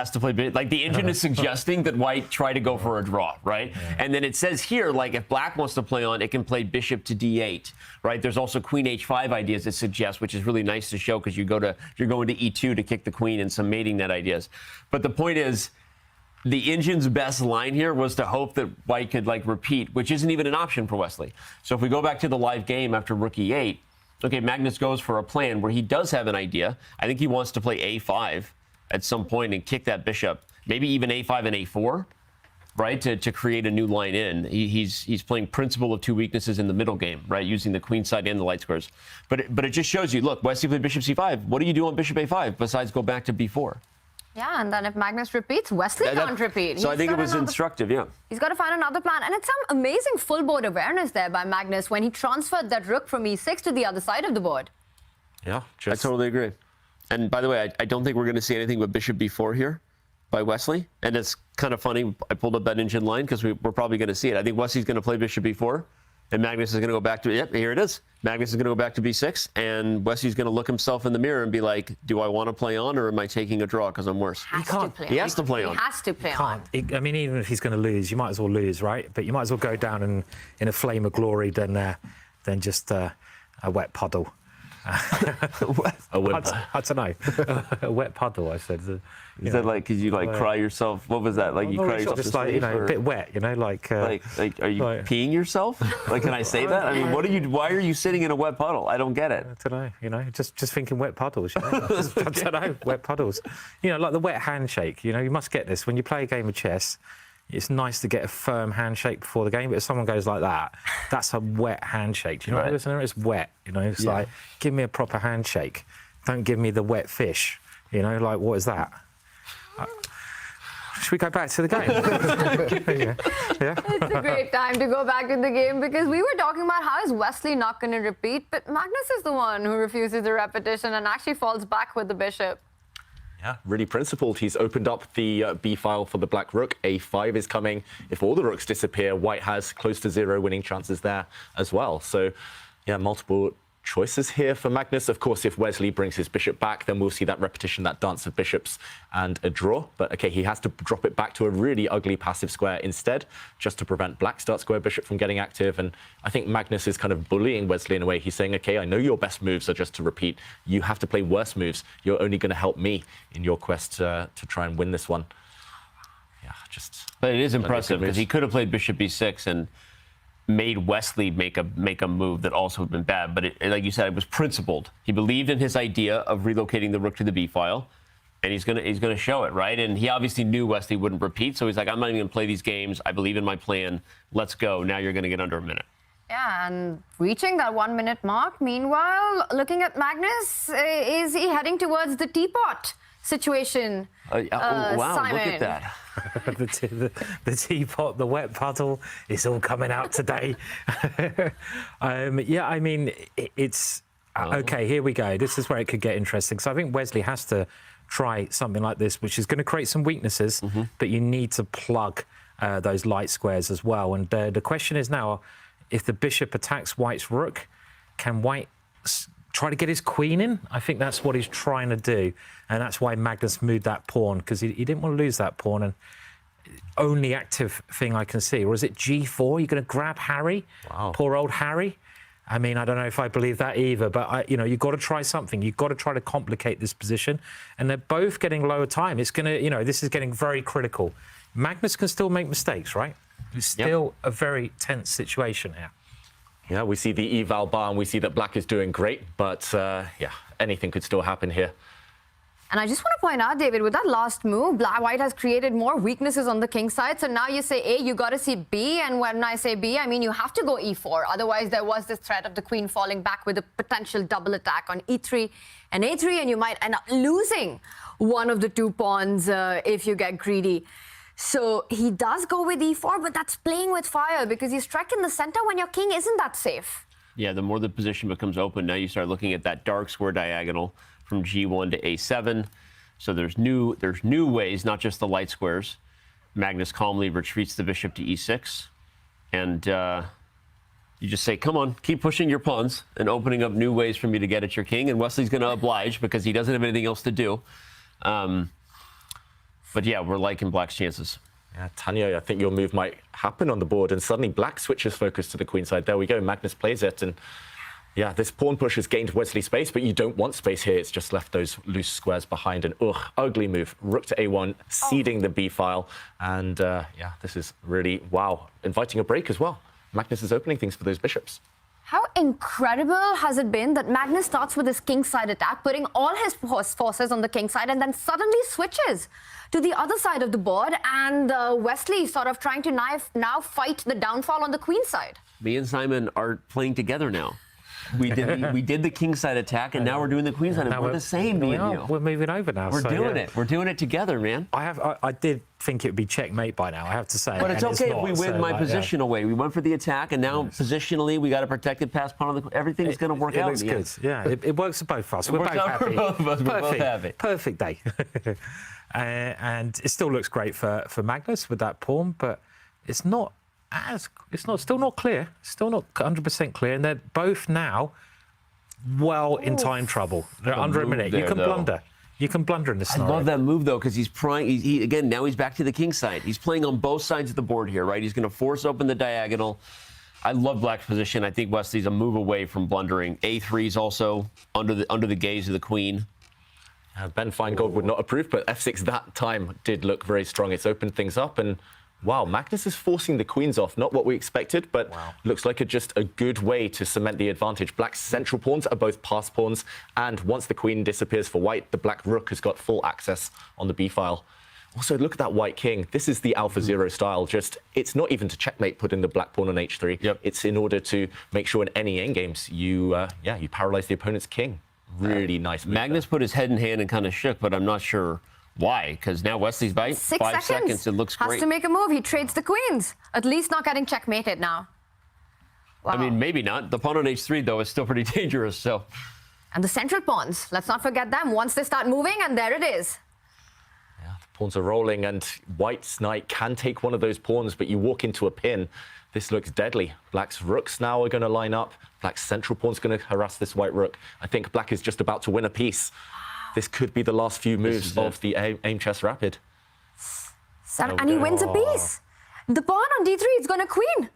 has to play like the engine is suggesting that white try to go for a draw, right? Yeah. And then it says here, like if black wants to play on, it can play bishop to d8, right? There's also queen h5 ideas it suggests, which is really nice to show because you're going to e2 to kick the queen and some mating net ideas. But the point is, the engine's best line here was to hope that white could like repeat, which isn't even an option for Wesley. So if we go back to the live game after rook e8, okay, Magnus goes for a plan where he does have an idea. I think he wants to play a5 at some point and kick that bishop, maybe even a5 and a4, right, to create a new line in. He's playing principle of two weaknesses in the middle game, right, using the queen side and the light squares. But it just shows you, look, Wesley played bishop c5. What do you do on bishop a5 besides go back to b4? Yeah, and then if Magnus repeats, Wesley can't repeat. So I think it was instructive, yeah. He's got to find another plan. And it's some amazing full board awareness there by Magnus when he transferred that rook from e6 to the other side of the board. Yeah, I totally agree. And by the way, I don't think we're going to see anything but bishop b4 here by Wesley. And it's kind of funny. I pulled up that engine line because we're probably going to see it. I think Wesley's going to play bishop b4. And Magnus is going to go back to, yep, here it is. Magnus is going to go back to b6. And Wesley's going to look himself in the mirror and be like, do I want to play on or am I taking a draw because I'm worse? He has to play on. He has to play on. I mean, even if he's going to lose, you might as well lose, right? But you might as well go down in a flame of glory than just a wet puddle. I don't know. A wet puddle, I said. Is that like, because you like cry yourself? What was that? Like you cry yourself just like, a bit wet, like are you peeing yourself? Like, can I say that? I mean, why are you sitting in a wet puddle? I don't get it. I don't know, just thinking wet puddles, I don't know, wet puddles. Like the wet handshake, you must get this. When you play a game of chess, it's nice to get a firm handshake before the game, but if someone goes like that, that's a wet handshake. Do you know what it is? It's wet, It's like, give me a proper handshake. Don't give me the wet fish. Like, what is that? Should we go back to the game? Yeah. It's a great time to go back to the game because we were talking about how is Wesley not going to repeat, but Magnus is the one who refuses the repetition and actually falls back with the bishop. Yeah, really principled. He's opened up the B file for the black rook. A5 is coming. If all the rooks disappear, white has close to 0 winning chances there as well. So, yeah, multiple choices here for Magnus. Of course, if Wesley brings his bishop back, then we'll see that repetition, that dance of bishops and a draw. But, OK, he has to drop it back to a really ugly passive square instead, just to prevent black start square bishop from getting active. And I think Magnus is kind of bullying Wesley in a way. He's saying, OK, I know your best moves are just to repeat. You have to play worse moves. You're only going to help me in your quest to try and win this one. Yeah, just... But it is impressive because he could have played bishop b6 and made Wesley make a move that also would have been bad. But like you said, it was principled. He believed in his idea of relocating the rook to the b file, and he's gonna show it, right? And he obviously knew Wesley wouldn't repeat, so he's like, I'm not even gonna play these games. I believe in my plan. Let's go. Now you're gonna get under a minute. Yeah, and reaching that 1 minute mark. Meanwhile, looking at Magnus, is he heading towards the teapot situation? Wow, Simon. look at that. the teapot, the wet puddle, it's all coming out today. Yeah, I mean, it's... OK, here we go. This is where it could get interesting. So I think Wesley has to try something like this, which is going to create some weaknesses, but you need to plug those light squares as well. And the question is now, if the bishop attacks white's rook, can white try to get his queen in? I think that's what he's trying to do. And that's why Magnus moved that pawn, because he didn't want to lose that pawn. And only active thing I can see. Or is it g4? You're going to grab Harry? Wow. Poor old Harry? I mean, I don't know if I believe that either, but, you've got to try something. You've got to try to complicate this position. And they're both getting lower time. It's going to, this is getting very critical. Magnus can still make mistakes, right? It's still a very tense situation here. Yeah, we see the eval bar and we see that black is doing great, but, yeah, anything could still happen here. And I just want to point out, David, with that last move, white has created more weaknesses on the king side. So now you say A, you got to see B. And when I say B, I mean you have to go E4. Otherwise, there was this threat of the queen falling back with a potential double attack on E3 and A3. And you might end up losing one of the two pawns if you get greedy. So he does go with E4, but that's playing with fire because you strike in the center when your king isn't that safe. Yeah, the more the position becomes open, now you start looking at that dark square diagonal from G1 to A7. So there's new ways, not just the light squares. Magnus calmly retreats the bishop to E6. And you just say, come on, keep pushing your pawns and opening up new ways for me to get at your king. And Wesley's going to oblige because he doesn't have anything else to do. But yeah, we're liking Black's chances. Yeah, Tanya, I think your move might happen on the board, and suddenly Black switches focus to the queen side. There we go. Magnus plays it, and yeah, this pawn push has gained Wesley space, but you don't want space here. It's just left those loose squares behind. And ugly move. Rook to A1, ceding the B file, and yeah, this is really wow, inviting a break as well. Magnus is opening things for those bishops. How incredible has it been that Magnus starts with his kingside attack, putting all his forces on the kingside, and then suddenly switches to the other side of the board, and Wesley sort of trying to now fight the downfall on the queen side. Me and Simon are playing together now. We did the king side attack, and now we're doing the queen side. We're the same, me and you. We're moving over now. We're doing it. We're doing it together, man. I did think it would be checkmate by now, I have to say. But it's okay if we win my positional way. We went for the attack, and now positionally, we got a protected pass pawn on the. Everything's going to work out. It looks good. Yeah, it works for both of us. We're both happy. For both of us. We're both happy. Perfect day. And it still looks great for Magnus with that pawn, but it's still not clear. Still not 100% clear, and they're both now well in time trouble. They're under a minute. You can blunder. You can blunder in this scenario. I love that move though, because he's prying. Again, now he's back to the king side. He's playing on both sides of the board here, right? He's going to force open the diagonal. I love Black's position. I think Wesley's a move away from blundering. A3 is also under the gaze of the queen. Ben Feingold would not approve, but F6 that time did look very strong. It's opened things up, and wow, Magnus is forcing the queens off. Not what we expected, but looks like just a good way to cement the advantage. Black's central pawns are both pass pawns, and once the queen disappears for white, the black rook has got full access on the B file. Also, look at that white king. This is the Alpha Zero style. It's not even to checkmate putting the black pawn on H3. Yep. It's in order to make sure in any endgames you paralyze the opponent's king. Really nice move. Magnus put his head in hand and kind of shook, but I'm not sure why, because now Wesley's by 5 seconds. It looks great. Has to make a move. He trades the queens. At least not getting checkmated now. Wow. I mean, maybe not. The pawn on H3, though, is still pretty dangerous, so. And the central pawns. Let's not forget them. Once they start moving, and there it is. Yeah, the pawns are rolling, and White's knight can take one of those pawns, but you walk into a pin. This looks deadly. Black's rooks now are going to line up. Black's central pawn's going to harass this white rook. I think Black is just about to win a piece. This could be the last few moves of the Aimchess Rapid. And he wins a piece. The pawn on D3 is going to queen.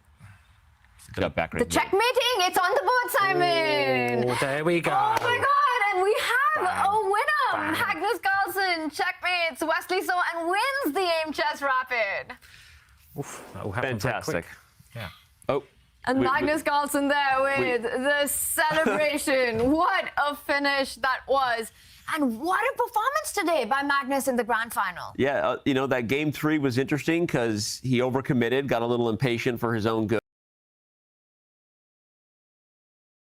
Got back the checkmating, it's on the board, Simon. Oh, there we go. Oh my God, and we have a winner. Magnus Carlsen checkmates Wesley So and wins the Aimchess Rapid. Oof, that will happen fantastic. Yeah. Oh. And Magnus Carlsen there with the celebration. What a finish that was. And what a performance today by Magnus in the grand final. Yeah, that game 3 was interesting because he overcommitted, got a little impatient for his own good.